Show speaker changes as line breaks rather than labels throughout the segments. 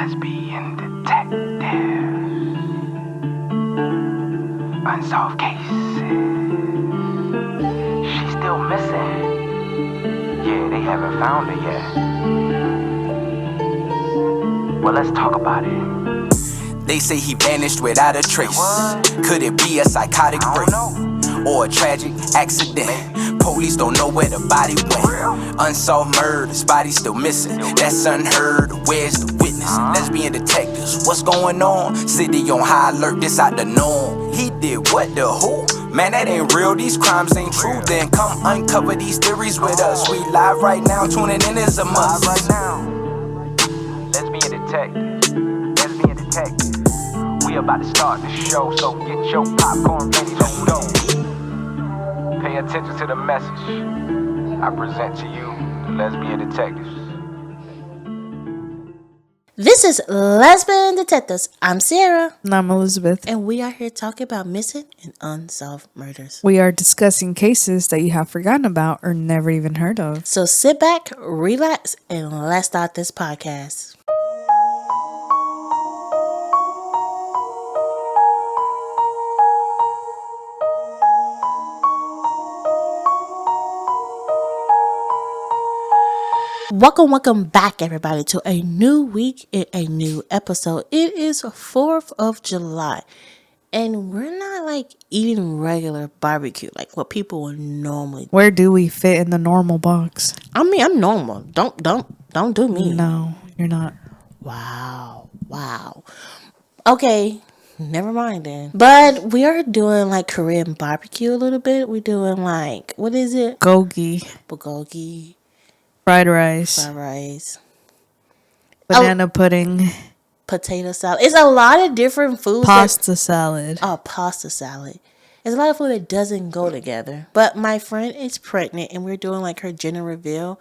lesbian detectives, unsolved cases. She's still missing. Yeah, they haven't found her yet. Well, let's talk about it.
They say he vanished without a trace. Could it be a psychotic break or a tragic accident? Police don't know where the body went. Unsolved murders, body still missing. That's unheard. Where's the witness? Lesbian detectives, what's going on? City on high alert, this out the norm. He did what, the who? Man, that ain't real, these crimes ain't true. Then come uncover these theories with us. We live right now, tuning in is a must.
Right now, lesbian detective. We about to start the show, so get your popcorn ready to go. Pay attention to the message I present to you, the lesbian detectives.
This is Lesbian Detectives. I'm Sarah.
And I'm Elizabeth.
And we are here talking about missing and unsolved murders.
We are discussing cases that you have forgotten about or never even heard of.
So sit back, relax, and let's start this podcast. Welcome back, everybody, to a new week and a new episode. It is 4th of July, and we're not like eating regular barbecue, like what people would normally do.
Where do we fit in the normal box?
I mean, I'm normal. Don't do me.
No, you're not.
Wow. Okay, never mind then. But we are doing like Korean barbecue a little bit. We're doing like, what is it? Bulgogi.
Fried rice. Banana pudding.
Potato salad. It's a lot of different foods.
Pasta salad.
Oh, pasta salad. There's a lot of food that doesn't go together. But my friend is pregnant and we're doing like her gender reveal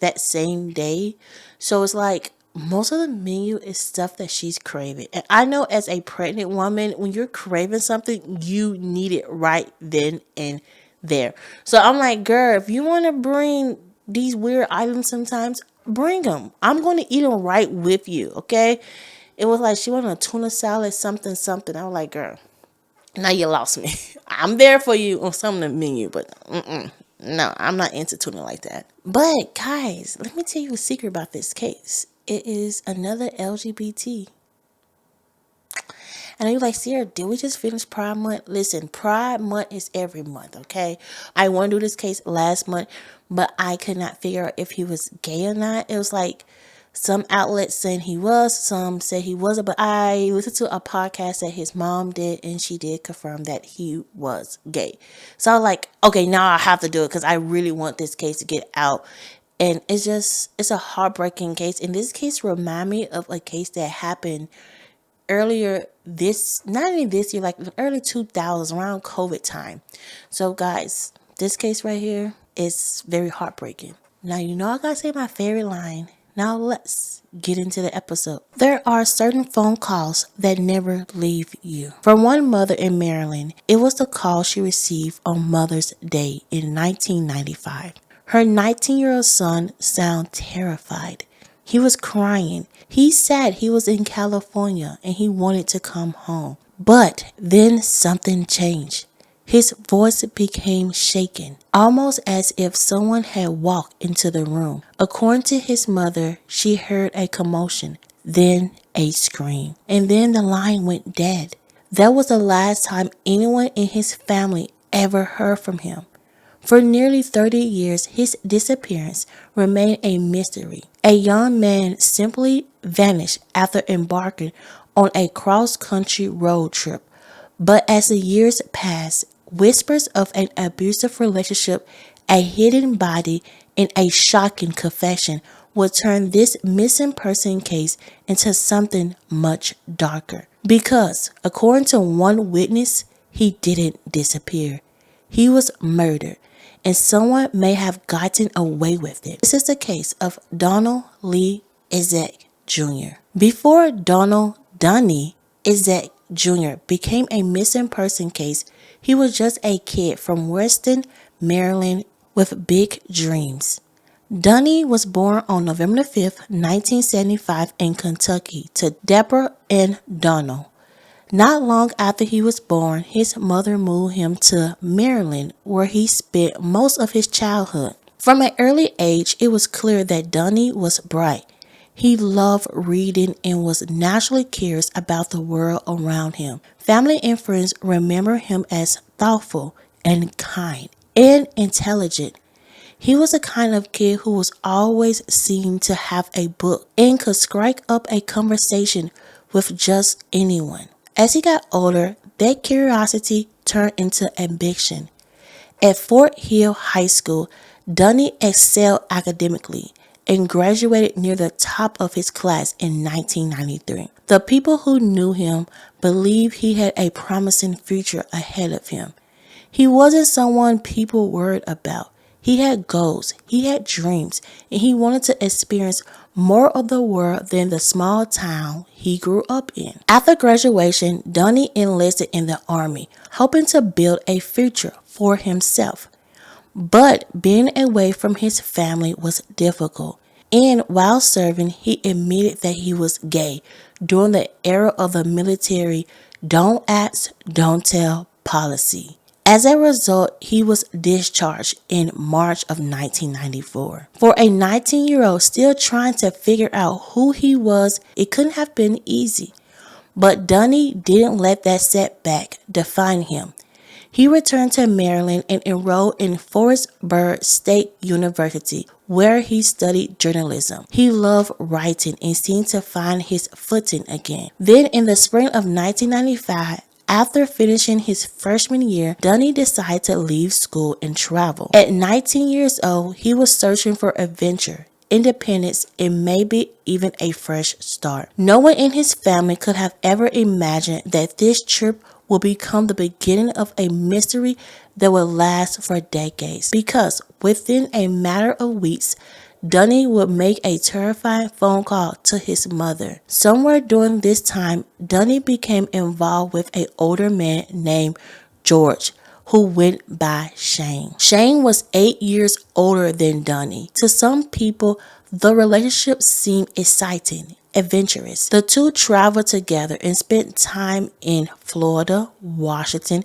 that same day. So it's like most of the menu is stuff that she's craving. And I know as a pregnant woman, when you're craving something, you need it right then and there. So I'm like, girl, if you want to bring these weird items sometimes, bring them. I'm going to eat them right with you, okay? It was like she wanted a tuna salad, something. I was like, girl, now you lost me. I'm there for you on some of the menu, but no, I'm not into tuna like that. But guys, let me tell you a secret about this case. It is another LGBT. And you're like, Sierra, did we just finish Pride Month? Listen, Pride Month is every month, okay? I wanted to do this case last month, but I could not figure out if he was gay or not. It was like some outlets saying he was, some said he wasn't. But I listened to a podcast that his mom did, and she did confirm that he was gay. So I was like, okay, now I have to do it because I really want this case to get out. And it's a heartbreaking case. And this case remind me of a case that happened earlier not even this year, like in early 2000s, around COVID time. So guys, this case right here is very heartbreaking. Now, you know I gotta say my favorite line. Now let's get into the episode. There are certain phone calls that never leave you. From one mother in Maryland, it was the call she received on Mother's Day in 1995. Her 19-year-old son sounded terrified. He was crying. He said he was in California and he wanted to come home. But then something changed. His voice became shaken, almost as if someone had walked into the room. According to his mother, she heard a commotion, then a scream, and then the line went dead. That was the last time anyone in his family ever heard from him. For nearly 30 years, his disappearance remained a mystery. A young man simply vanished after embarking on a cross-country road trip. But as the years passed, whispers of an abusive relationship, a hidden body, and a shocking confession would turn this missing person case into something much darker. Because, according to one witness, he didn't disappear. He was murdered. And someone may have gotten away with it. This is the case of Donnie Izzett Jr. Before Donnie Izzett Jr. became a missing person case, he was just a kid from Weston, Maryland with big dreams. Donnie was born on November 5th, 1975 in Kentucky to Deborah and Donald. Not long after he was born, his mother moved him to Maryland, where he spent most of his childhood. From an early age, it was clear that Donnie was bright. He loved reading and was naturally curious about the world around him. Family and friends remember him as thoughtful and kind and intelligent. He was the kind of kid who was always seen to have a book and could strike up a conversation with just anyone. As he got older, that curiosity turned into ambition. At Fort Hill High School, Donnie excelled academically and graduated near the top of his class in 1993. The people who knew him believed he had a promising future ahead of him. He wasn't someone people worried about. He had goals, he had dreams, and he wanted to experience more of the world than the small town he grew up in. After graduation, Donnie enlisted in the Army, hoping to build a future for himself. But being away from his family was difficult, and while serving, he admitted that he was gay during the era of the military don't ask, don't tell policy. As a result, he was discharged in March of 1994. For a 19-year-old still trying to figure out who he was, it couldn't have been easy. But Donnie didn't let that setback define him. He returned to Maryland and enrolled in Forestburg State University, where he studied journalism. He loved writing and seemed to find his footing again. Then in the spring of 1995, after finishing his freshman year, Donnie decided to leave school and travel. At 19 years old, he was searching for adventure, independence, and maybe even a fresh start. No one in his family could have ever imagined that this trip would become the beginning of a mystery that would last for decades. Because within a matter of weeks, Donnie would make a terrifying phone call to his mother. Somewhere during this time, Donnie became involved with an older man named George, who went by Shane. Shane was 8 years older than Donnie. To some people, the relationship seemed exciting, adventurous. The two traveled together and spent time in Florida, Washington,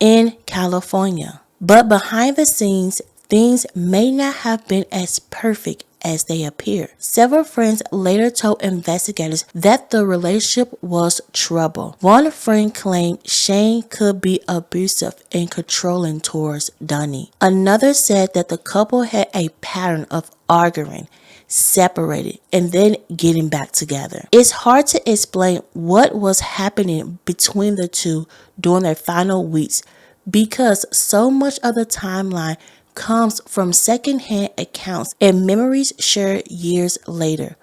and California. But behind the scenes, things may not have been as perfect as they appear. Several friends later told investigators that the relationship was trouble. One friend claimed Shane could be abusive and controlling towards Donnie. Another said that the couple had a pattern of arguing, separated, and then getting back together. It's hard to explain what was happening between the two during their final weeks because so much of the timeline comes from secondhand accounts and memories shared years later.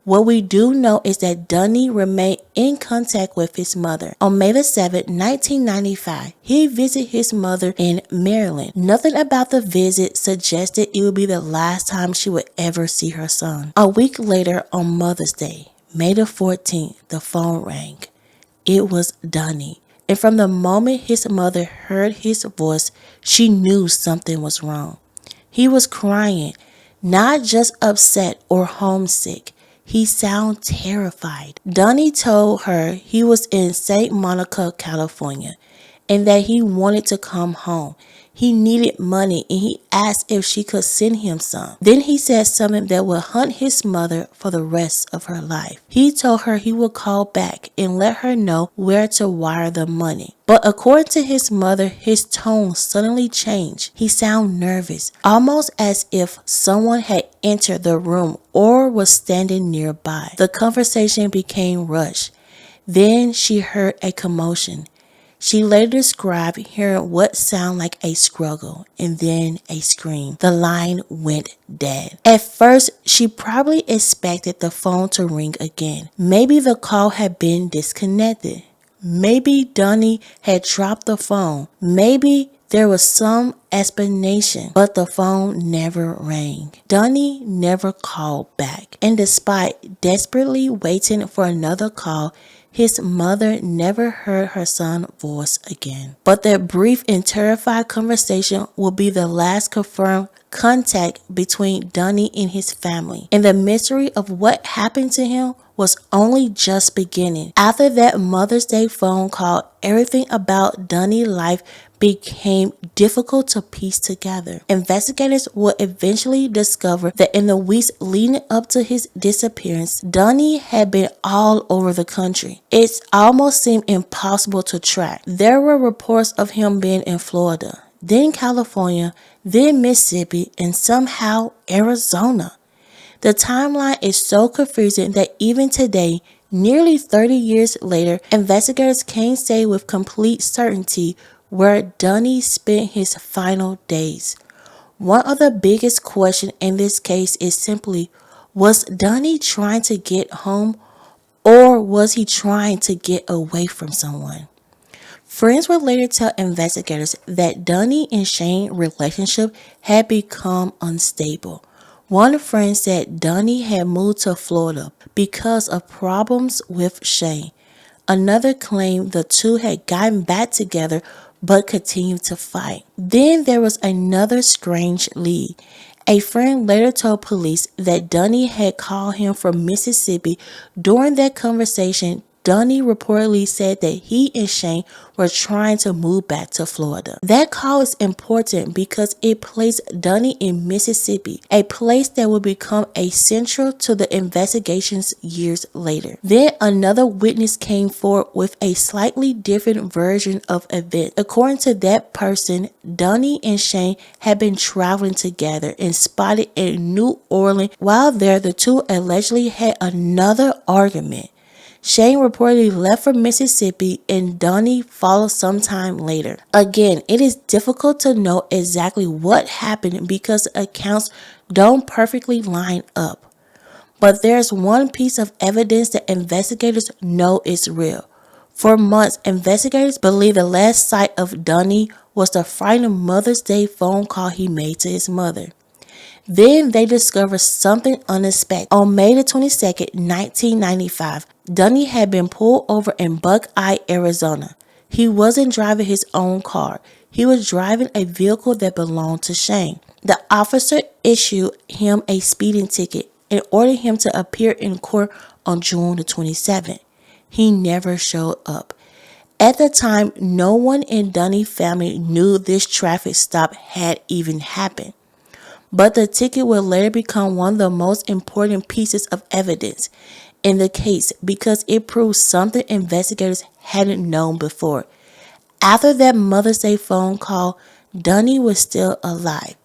What we do know is that Donnie remained in contact with his mother. On May 7, 1995, he visited his mother in Maryland. Nothing about the visit suggested it would be the last time she would ever see her son. A week later, on Mother's Day, May 14th, the phone rang. It was Donnie. And from the moment his mother heard his voice, she knew something was wrong. He was crying, not just upset or homesick. He sounded terrified. Donnie told her he was in St. Monica, California, and that he wanted to come home. He needed money and he asked if she could send him some. Then he said something that would haunt his mother for the rest of her life. He told her he would call back and let her know where to wire the money. But according to his mother, his tone suddenly changed. He sounded nervous, almost as if someone had entered the room or was standing nearby. The conversation became rushed. Then she heard a commotion. She later described hearing what sounded like a struggle and then a scream. The line went dead. At first, she probably expected the phone to ring again. Maybe the call had been disconnected. Maybe Donnie had dropped the phone. Maybe there was some explanation, but the phone never rang. Donnie never called back, and despite desperately waiting for another call, his mother never heard her son's voice again. But that brief and terrified conversation will be the last confirmed contact between Donnie and his family. And the mystery of what happened to him was only just beginning. After that Mother's Day phone call, everything about Donnie's life became difficult to piece together. Investigators would eventually discover that in the weeks leading up to his disappearance, Donnie had been all over the country. It almost seemed impossible to track. There were reports of him being in Florida, then California, then Mississippi, and somehow Arizona. The timeline is so confusing that even today, nearly 30 years later, investigators can't say with complete certainty where Donnie spent his final days. One of the biggest questions in this case is simply, was Donnie trying to get home, or was he trying to get away from someone? Friends would later tell investigators that Donnie and Shane's relationship had become unstable. One friend said Donnie had moved to Florida because of problems with Shane. Another claimed the two had gotten back together but continued to fight. Then there was another strange lead. A friend later told police that Donnie had called him from Mississippi. During that conversation, Donnie reportedly said that he and Shane were trying to move back to Florida. That call is important because it placed Donnie in Mississippi, a place that would become a central to the investigations years later. Then another witness came forward with a slightly different version of events. According to that person, Donnie and Shane had been traveling together and spotted in New Orleans. While there, the two allegedly had another argument. Shane reportedly left for Mississippi and Donnie followed sometime later. Again, it is difficult to know exactly what happened because accounts don't perfectly line up. But there's one piece of evidence that investigators know is real. For months, investigators believe the last sight of Donnie was the frightening Mother's Day phone call he made to his mother. Then they discovered something unexpected. On May the 22nd, 1995, Donnie had been pulled over in Buckeye, Arizona. He wasn't driving his own car. He was driving a vehicle that belonged to Shane. The officer issued him a speeding ticket and ordered him to appear in court on June the 27th. He never showed up. At the time, no one in Donnie's family knew this traffic stop had even happened. But the ticket will later become one of the most important pieces of evidence in the case because it proves something investigators hadn't known before. After that Mother's Day phone call, Donnie was still alive,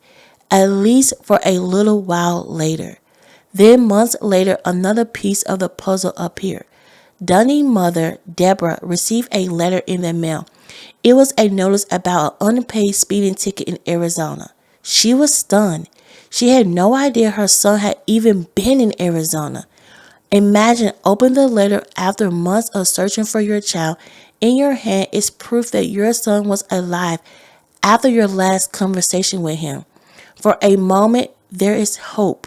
at least for a little while later. Then months later, another piece of the puzzle appeared. Donnie's mother, Deborah, received a letter in the mail. It was a notice about an unpaid speeding ticket in Arizona. She was stunned. She had no idea her son had even been in Arizona. Imagine opening the letter after months of searching for your child. In your hand is proof that your son was alive after your last conversation with him. For a moment, there is hope.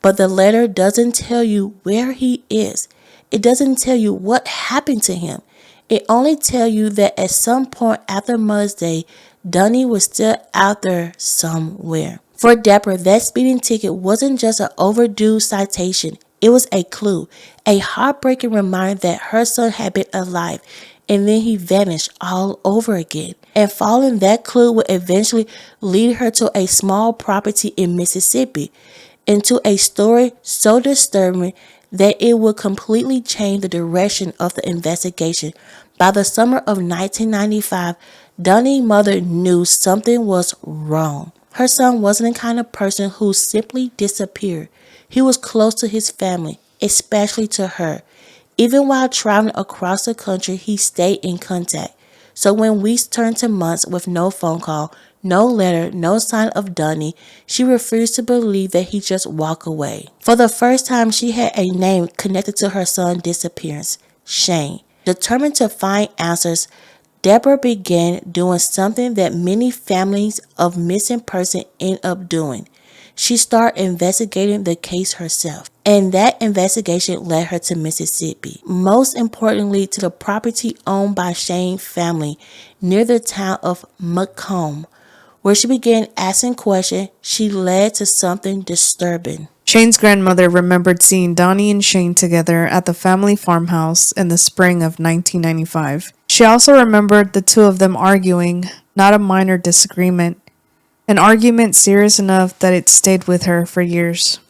But the letter doesn't tell you where he is. It doesn't tell you what happened to him. It only tells you that at some point after Mother's Day, Donnie was still out there somewhere. For Deborah, that speeding ticket wasn't just an overdue citation. It was a clue, a heartbreaking reminder that her son had been alive, and then he vanished all over again. And following that clue would eventually lead her to a small property in Mississippi, into a story so disturbing that it would completely change the direction of the investigation. By the summer of 1995, Donnie's mother knew something was wrong. Her son wasn't the kind of person who simply disappeared. He was close to his family, especially to her. Even while traveling across the country, he stayed in contact. So when weeks turned to months with no phone call, no letter, no sign of Donnie, she refused to believe that he just walked away. For the first time, she had a name connected to her son's disappearance, Shane. Determined to find answers, Deborah began doing something that many families of missing persons end up doing. She started investigating the case herself. And that investigation led her to Mississippi. Most importantly, to the property owned by Shane's family near the town of Macomb, where she began asking questions. She led to something disturbing.
Shane's grandmother remembered seeing Donnie and Shane together at the family farmhouse in the spring of 1995. She also remembered the two of them arguing, not a minor disagreement, an argument serious enough that it stayed with her for years.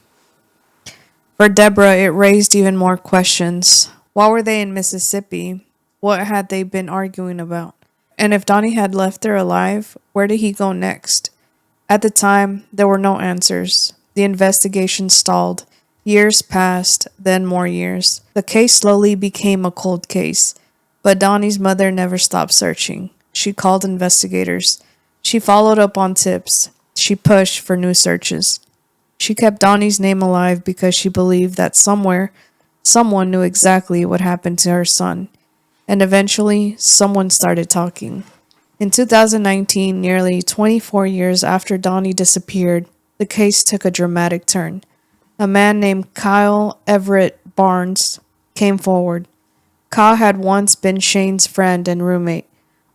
For Deborah, it raised even more questions. Why were they in Mississippi? What had they been arguing about? And if Donnie had left there alive, where did he go next? At the time, there were no answers. The investigation stalled. Years passed, then more years. The case slowly became a cold case, but Donnie's mother never stopped searching. She called investigators. She followed up on tips. She pushed for new searches. She kept Donnie's name alive because she believed that somewhere, someone knew exactly what happened to her son. And eventually, someone started talking. In 2019, nearly 24 years after Donnie disappeared, the case took a dramatic turn. A man named Kyle Everett Barnes came forward. Kyle had once been Shane's friend and roommate.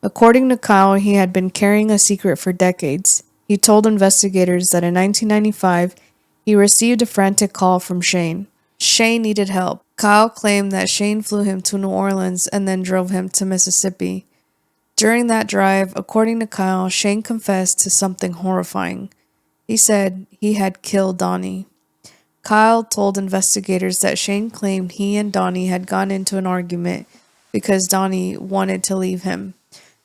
According to Kyle, he had been carrying a secret for decades. He told investigators that in 1995, he received a frantic call from Shane. Shane needed help. Kyle claimed that Shane flew him to New Orleans and then drove him to Mississippi. During that drive, according to Kyle, Shane confessed to something horrifying. He said he had killed Donnie. Kyle told investigators that Shane claimed he and Donnie had gone into an argument because Donnie wanted to leave him.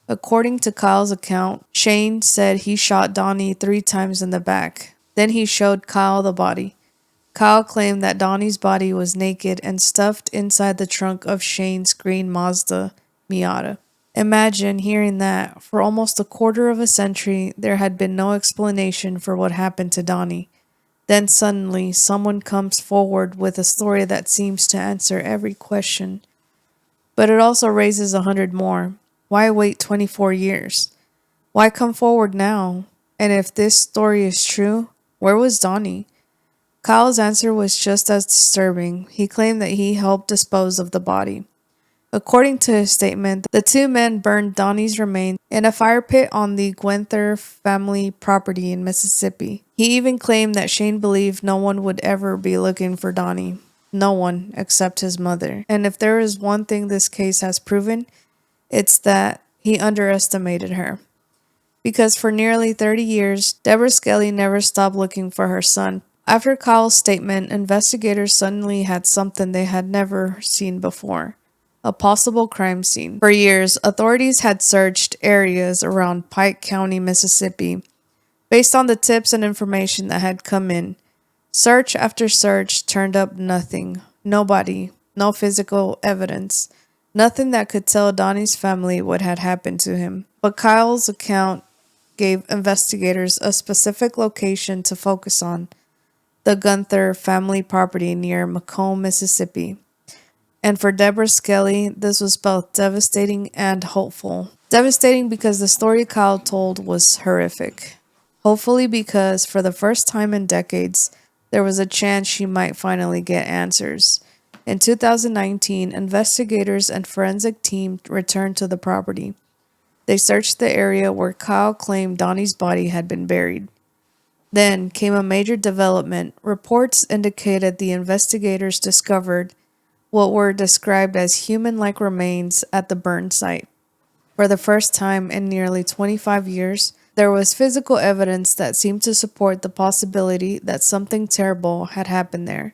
According to Kyle's account, Shane said he shot Donnie 3 times in the back. Then he showed Kyle the body. Kyle claimed that Donnie's body was naked and stuffed inside the trunk of Shane's green Mazda Miata. Imagine hearing that. For almost a quarter of a century, there had been no explanation for what happened to Donnie. Then suddenly, someone comes forward with a story that seems to answer every question. But it also raises 100 more. Why wait 24 years? Why come forward now? And if this story is true, where was Donnie? Kyle's answer was just as disturbing. He claimed that he helped dispose of the body. According to his statement, the two men burned Donnie's remains in a fire pit on the Gwenther family property in Mississippi. He even claimed that Shane believed no one would ever be looking for Donnie. No one except his mother. And if there is one thing this case has proven, it's that he underestimated her. Because for nearly 30 years, Deborah Skelly never stopped looking for her son. After Kyle's statement, investigators suddenly had something they had never seen before. A possible crime scene. For years, authorities had searched areas around Pike County, Mississippi, based on the tips and information that had come in. Search after search turned up nothing. Nobody. No physical evidence. Nothing that could tell Donnie's family what had happened to him. But Kyle's account gave investigators a specific location to focus on. The Gunther family property near Macomb, Mississippi. And for Deborah Skelly, this was both devastating and hopeful. Devastating because the story Kyle told was horrific. Hopefully because for the first time in decades, there was a chance she might finally get answers. In 2019, investigators and forensic team returned to the property. They searched the area where Kyle claimed Donnie's body had been buried. Then came a major development. Reports indicated the investigators discovered what were described as human-like remains at the burn site. For the first time in nearly 25 years, there was physical evidence that seemed to support the possibility that something terrible had happened there.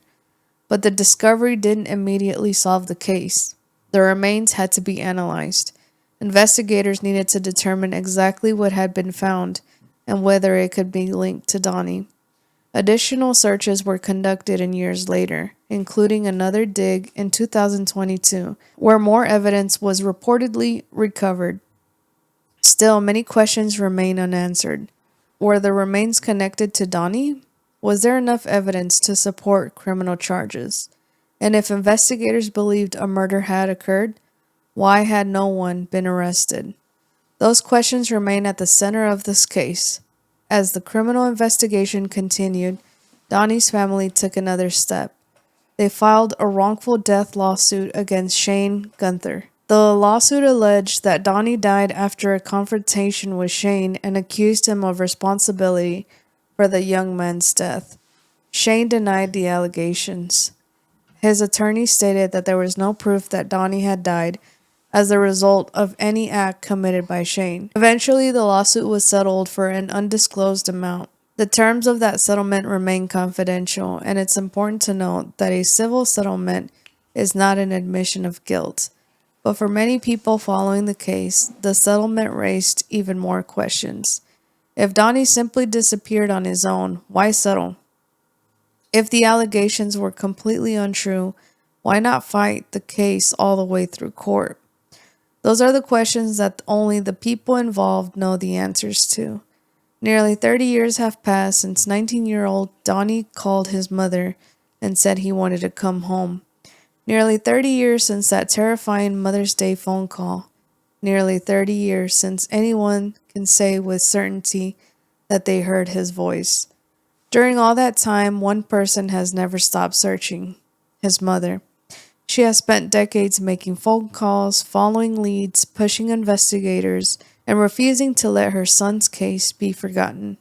But the discovery didn't immediately solve the case. The remains had to be analyzed. Investigators needed to determine exactly what had been found and whether it could be linked to Donnie. Additional searches were conducted in years later, including another dig in 2022, where more evidence was reportedly recovered. Still, many questions remain unanswered. Were the remains connected to Donnie? Was there enough evidence to support criminal charges? And if investigators believed a murder had occurred, why had no one been arrested? Those questions remain at the center of this case. As the criminal investigation continued, Donnie's family took another step. They filed a wrongful death lawsuit against Shane Gunther. The lawsuit alleged that Donnie died after a confrontation with Shane and accused him of responsibility for the young man's death. Shane denied the allegations. His attorney stated that there was no proof that Donnie had died as a result of any act committed by Shane. Eventually, the lawsuit was settled for an undisclosed amount. The terms of that settlement remain confidential, and it's important to note that a civil settlement is not an admission of guilt. But for many people following the case, the settlement raised even more questions. If Donnie simply disappeared on his own, why settle? If the allegations were completely untrue, why not fight the case all the way through court? Those are the questions that only the people involved know the answers to. Nearly 30 years have passed since 19-year-old Donnie called his mother and said he wanted to come home. Nearly 30 years since that terrifying Mother's Day phone call. Nearly 30 years since anyone can say with certainty that they heard his voice. During all that time, one person has never stopped searching: his mother. She has spent decades making phone calls, following leads, pushing investigators, and refusing to let her son's case be forgotten.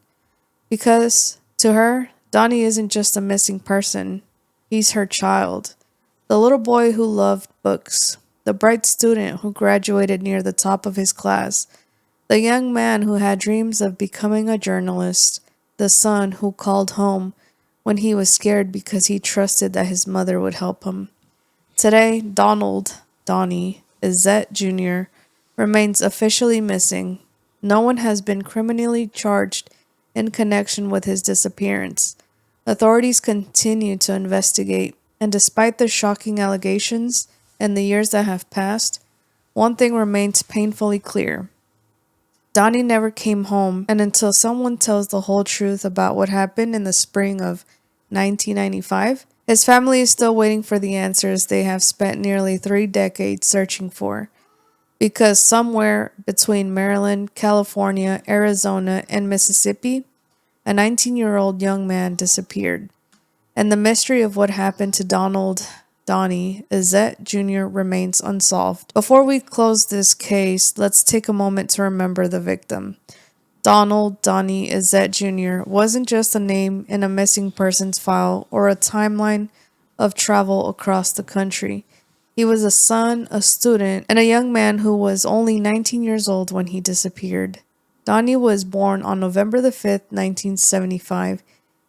Because, to her, Donnie isn't just a missing person, he's her child. The little boy who loved books, the bright student who graduated near the top of his class, the young man who had dreams of becoming a journalist, the son who called home when he was scared because he trusted that his mother would help him. Today, Donnie, Izzett Jr., remains officially missing. No one has been criminally charged in connection with his disappearance. Authorities continue to investigate, and despite the shocking allegations and the years that have passed, one thing remains painfully clear. Donnie never came home, and until someone tells the whole truth about what happened in the spring of 1995, his family is still waiting for the answers they have spent nearly 3 decades searching for. Because somewhere between Maryland, California, Arizona, and Mississippi, a 19-year-old young man disappeared. And the mystery of what happened to Donnie, Izzett Jr. remains unsolved. Before we close this case, let's take a moment to remember the victim. Donnie, Izzett Jr. wasn't just a name in a missing persons file or a timeline of travel across the country. He was a son, a student, and a young man who was only 19 years old when he disappeared. Donnie was born on November the 5th, 1975.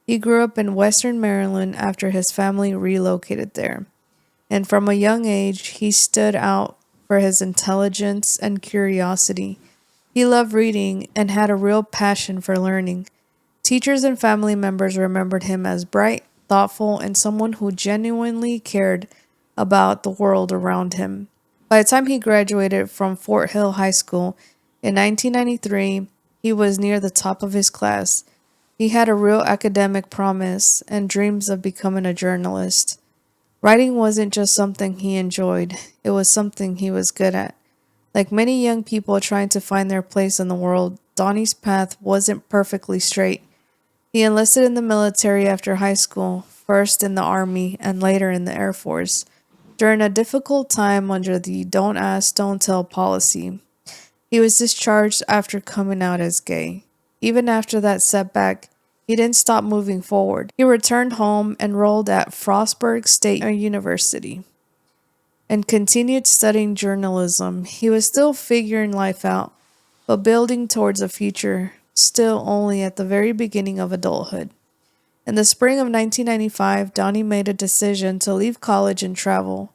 He grew up in Western Maryland after his family relocated there. And from a young age, he stood out for his intelligence and curiosity. He loved reading and had a real passion for learning. Teachers and family members remembered him as bright, thoughtful, and someone who genuinely cared about the world around him. By the time he graduated from Fort Hill High School in 1993, he was near the top of his class. He had a real academic promise and dreams of becoming a journalist. Writing wasn't just something he enjoyed, it was something he was good at. Like many young people trying to find their place in the world, Donnie's path wasn't perfectly straight. He enlisted in the military after high school, first in the Army and later in the Air Force, during a difficult time under the Don't Ask, Don't Tell policy. He was discharged after coming out as gay. Even after that setback, he didn't stop moving forward. He returned home, enrolled at Frostburg State University, and continued studying journalism. He was still figuring life out, but building towards a future, still only at the very beginning of adulthood. In the spring of 1995, Donnie made a decision to leave college and travel.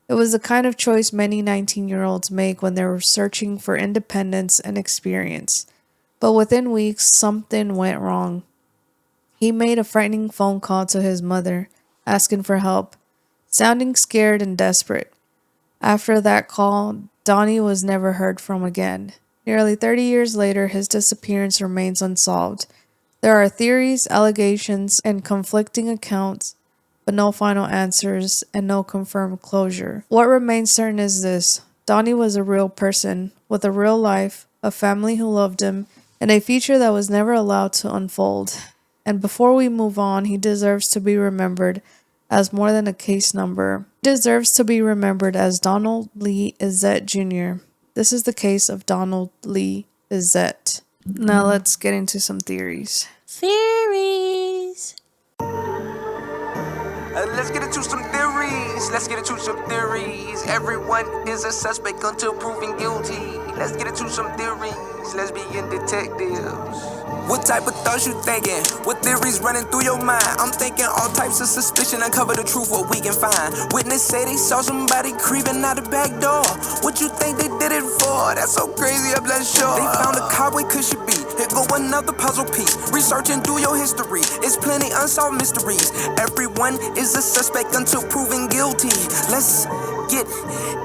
It was the kind of choice many 19-year-olds make when they're searching for independence and experience. But within weeks, something went wrong. He made a frightening phone call to his mother, asking for help, sounding scared and desperate. After that call, Donnie was never heard from again. Nearly 30 years later, his disappearance remains unsolved. There are theories, allegations, and conflicting accounts, but no final answers and no confirmed closure. What remains certain is this: Donnie was a real person with a real life, a family who loved him, and a future that was never allowed to unfold. And before we move on, he deserves to be remembered as more than a case number. He deserves to be remembered as Donald Lee Izzett Jr. This is the case of Donald Lee Izzett. Now let's get into some theories.
Theories.
Let's get into some theories. Let's get into some theories. Everyone is a suspect until proven guilty. Let's get into some theories. Lesbian detectives. What type of thoughts you thinking? What theories running through your mind? I'm thinking all types of suspicion. Uncover the truth, what we can find. Witness say they saw somebody creeping out the back door. What you think they did it for? That's so crazy, I'm not sure. They found a car, where could she be? Here go another puzzle piece. Research and do your history. It's plenty unsolved mysteries. Everyone is a suspect until proven guilty. Let's get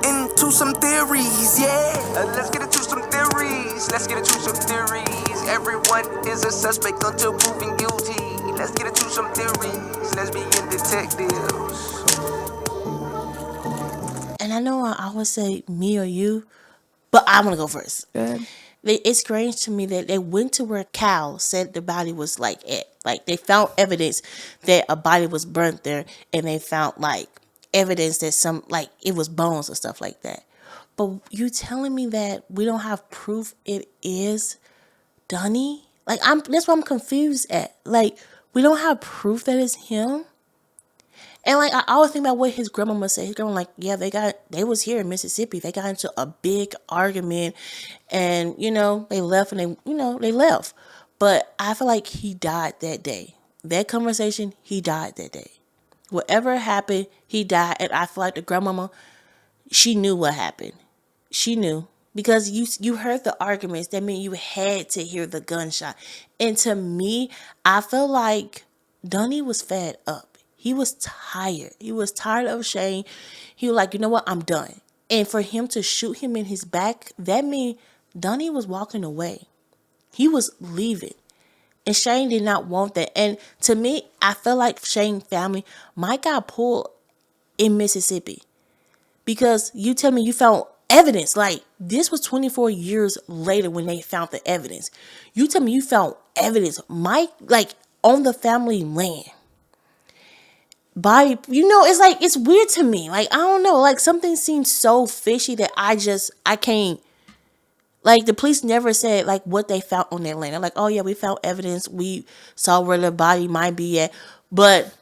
into some theories, yeah. Let's get into some theories. Let's get into some theories. Everyone is a suspect until proven guilty. Let's get into some theories. Lesbian detectives.
And I know I always say me or you, but I'm going to go first.
Good.
It's strange to me that they went to where Cal said the body was like at. Like they found evidence that a body was burnt there, and they found like evidence that some like it was bones and stuff like that. But you telling me that we don't have proof it is Donnie? Like that's what I'm confused at. Like we don't have proof that it's him. And like I always think about what his grandma said. His grandma like, yeah, they was here in Mississippi. They got into a big argument, and they left, and they left. But I feel like he died that day. That conversation, he died that day. Whatever happened, he died, and I feel like the grandmama, she knew what happened. She knew because you heard the arguments. That means you had to hear the gunshot. And to me, I feel like Donnie was fed up. He was tired. He was tired of Shane. He was like, you know what? I'm done. And for him to shoot him in his back, that means Donnie was walking away. He was leaving. And Shane did not want that. And to me, I feel like Shane's family might got pulled in Mississippi. Because you tell me you found evidence. Like, this was 24 years later when they found the evidence. You tell me you found evidence. Like, on the family land. Body, it's like, it's weird to me. Like, I don't know. Like, something seems so fishy that I can't. Like, the police never said, like, what they found on their land. They're like, oh, yeah, we found evidence. We saw where the body might be at. But,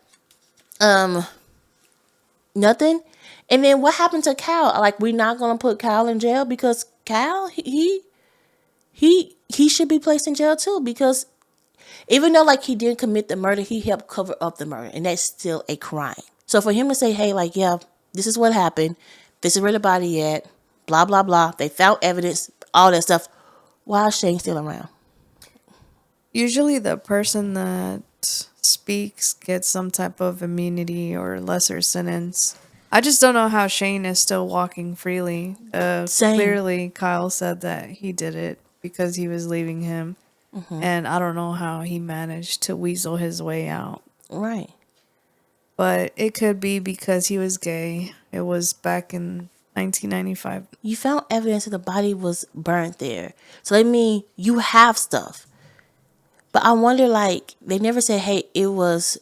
nothing. And then what happened to Cal? Like, we're not going to put Cal in jail because Cal, he should be placed in jail too. Because even though, like, he didn't commit the murder, he helped cover up the murder. And that's still a crime. So for him to say, hey, like, yeah, this is what happened. This is where the body at. Blah, blah, blah. They found evidence. All that stuff. Why is Shane still around?
Usually the person that speaks gets some type of immunity or lesser sentence. I just don't know how Shane is still walking freely. Clearly, Kyle said that he did it because he was leaving him. Mm-hmm. And I don't know how he managed to weasel his way out.
Right.
But it could be because he was gay. It was back in 1995.
You found evidence that the body was burnt there. So that means you have stuff. But I wonder, like, they never said, hey, it was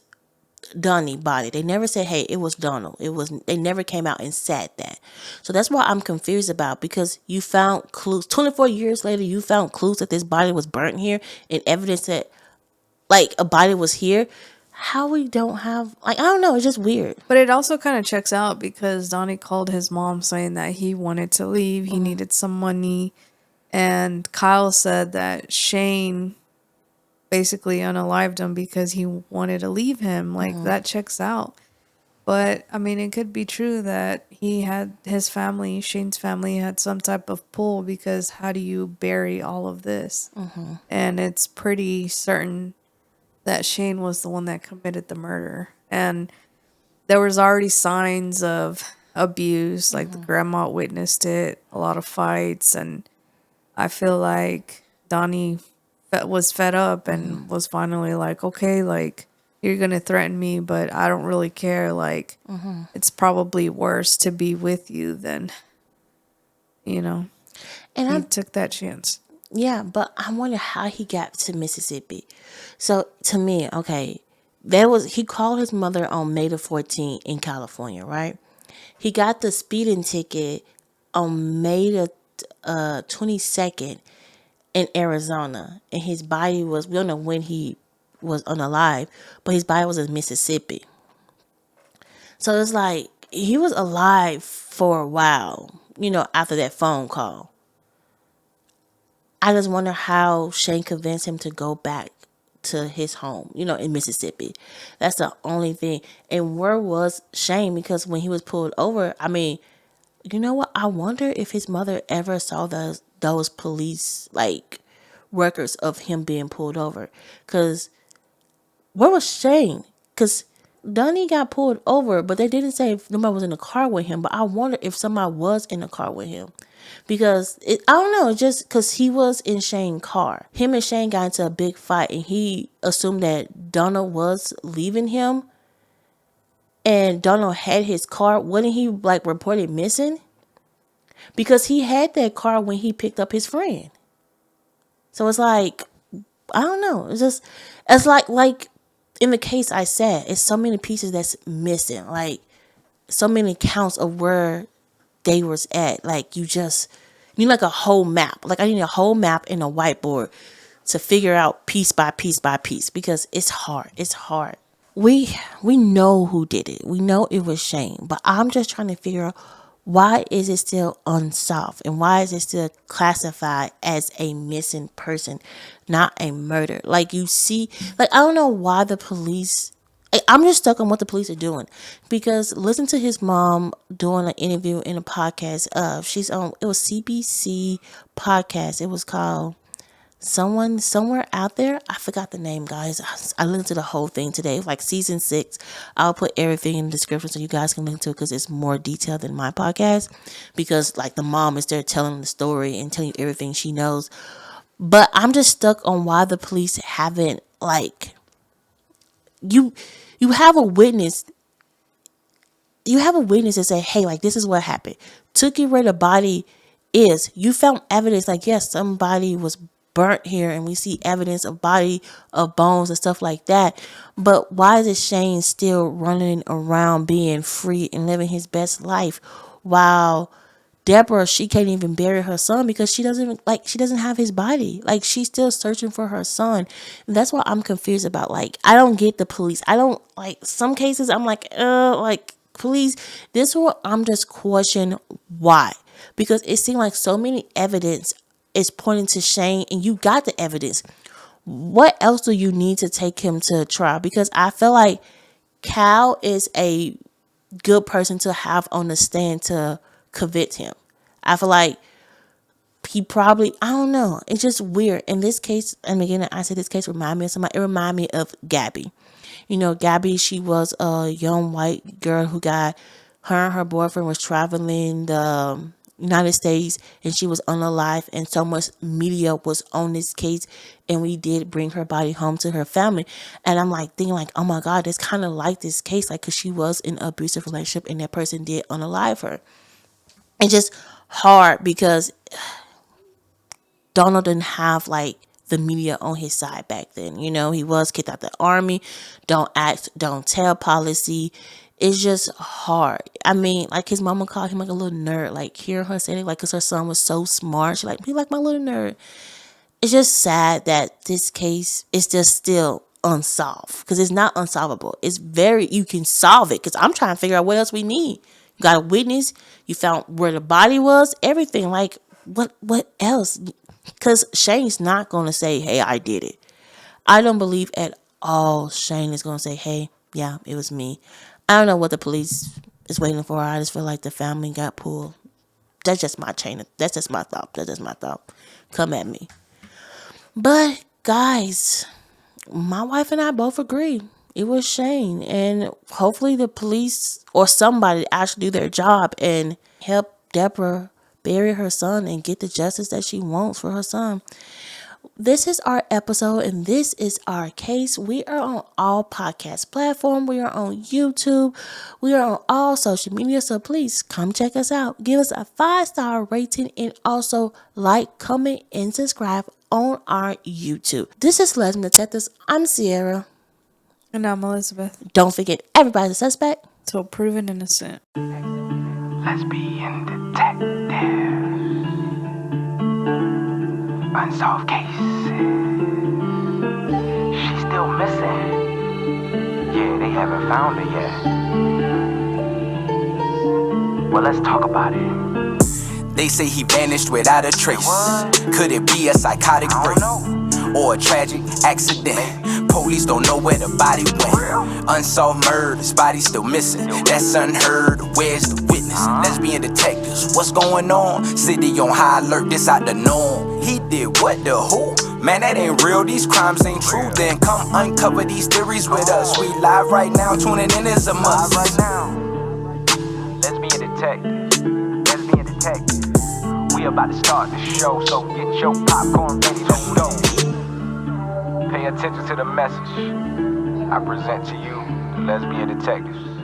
Donnie body. They never said, hey, it was Donald. They never came out and said that. So that's what I'm confused about, because you found clues. 24 years later, you found clues that this body was burnt here and evidence that, like, a body was here. How we don't have, like, I don't know. It's just weird.
But it also kind of checks out because Donnie called his mom saying that he wanted to leave. He needed some money. And Kyle said that Shane basically unalived him because he wanted to leave him. Like, that checks out. But, I mean, it could be true that he had his family, Shane's family, had some type of pull, because how do you bury all of this? And it's pretty certain that Shane was the one that committed the murder. And there was already signs of abuse, like the grandma witnessed it, a lot of fights, and I feel like Donnie was fed up and was finally like, okay, like, you're gonna threaten me, but I don't really care. Like, it's probably worse to be with you than, and he took that chance.
Yeah, but I wonder how he got to Mississippi. So to me, okay, He called his mother on May the 14th in California, right? He got the speeding ticket on May the 22nd in Arizona, and his body was, we don't know when he was unalive, but his body was in Mississippi. So it's like he was alive for a while, after that phone call. I just wonder how Shane convinced him to go back to his home, in Mississippi. That's the only thing. And where was Shane? Because when he was pulled over, I mean, you know what? I wonder if his mother ever saw those police records of him being pulled over. Because where was Shane? Because Donnie got pulled over, but they didn't say if nobody was in the car with him. But I wonder if somebody was in the car with him. Because I don't know, just because he was in Shane's car. Him and Shane got into a big fight, and he assumed that Donna was leaving him. And Donna had his car. Wouldn't he reported missing? Because he had that car when he picked up his friend. So it's like, I don't know. It's like in the case I said, it's so many pieces that's missing. Like, so many counts of where they was at. Like, you need a whole map. Like, I need a whole map and a whiteboard to figure out piece by piece by piece, because it's hard. It's hard. We know who did it. We know it was Shane, but I'm just trying to figure out, why is it still unsolved, and why is it still classified as a missing person, not a murder? Like, you see, I don't know why the police, I'm just stuck on what the police are doing, because listen to his mom doing an interview in a podcast. She's on, it was CBC podcast. It was called Someone Somewhere Out There. I forgot the name, guys. I listened to the whole thing today, season 6. I'll put everything in the description so you guys can listen to it, because it's more detailed than my podcast, because the mom is there telling the story and telling you everything she knows. But I'm just stuck on why the police haven't, you have a witness. You have a witness that say, hey, this is what happened. Took you where the body is. You found evidence, yes, somebody was burnt here, and we see evidence of body, of bones and stuff like that. But why is Shane still running around being free and living his best life, while Deborah, she can't even bury her son because she doesn't have his body. She's still searching for her son. And that's what I'm confused about. I don't get the police. I don't some cases. I'm police. This one, I'm just questioning why, because it seemed like so many evidence is pointing to Shane, and you got the evidence. What else do you need to take him to trial? Because I feel like Cal is a good person to have on the stand to convict him. I feel like he probably, I don't know. It's just weird. In this case, and again, I said this case reminded me of somebody. It reminded me of Gabby. Gabby, she was a young white girl who her and her boyfriend was traveling the United States, and she was unalive, and so much media was on this case, and we did bring her body home to her family. And I'm thinking oh my God, it's kind of like this case, because she was in an abusive relationship, and that person did unalive her. It's just hard because Donald didn't have the media on his side back then. He was kicked out the army, don't ask, don't tell policy. It's just hard. I mean, his mama called him a little nerd. Hearing her say it, because her son was so smart. She he my little nerd. It's just sad that this case is just still unsolved, because it's not unsolvable. It's you can solve it, because I'm trying to figure out what else we need. You got a witness. You found where the body was. Everything. What else? Because Shane's not going to say, hey, I did it. I don't believe at all Shane is going to say, hey, yeah, it was me. I don't know what the police is waiting for. I just feel like the family got pulled. That's just my that's just my thought. Come at me. But guys, my wife and I both agree it was Shane, and hopefully the police or somebody actually do their job and help Deborah bury her son and get the justice that she wants for her son. This is our episode, and this is our case. We are on all podcast platforms. We are on YouTube. We are on all social media. So please come check us out. Give us a 5-star rating, and also like, comment, and subscribe on our YouTube. This is Lesbian Detectives. I'm Sierra.
And I'm Elizabeth.
Don't forget, everybody's a suspect
Till proven innocent.
Lesbian detective. Unsolved cases. She's still missing. Yeah, they haven't found her yet. Well, let's talk about it.
They say he vanished without a trace. Could it be a psychotic break or a tragic accident? Police don't know where the body went. Unsolved murders, body still missing. That's unheard. Where's the witness? Lesbian detectives, what's going on? City on high alert, this out the norm. He did what, the who? Man, that ain't real, these crimes ain't true. Then come uncover these theories with us. We live right now, tuning in is a must.
Right now, lesbian detective. Lesbian detective. We about to start the show, so get your popcorn ready to go. Pay attention to the message I present to you, the lesbian detectives.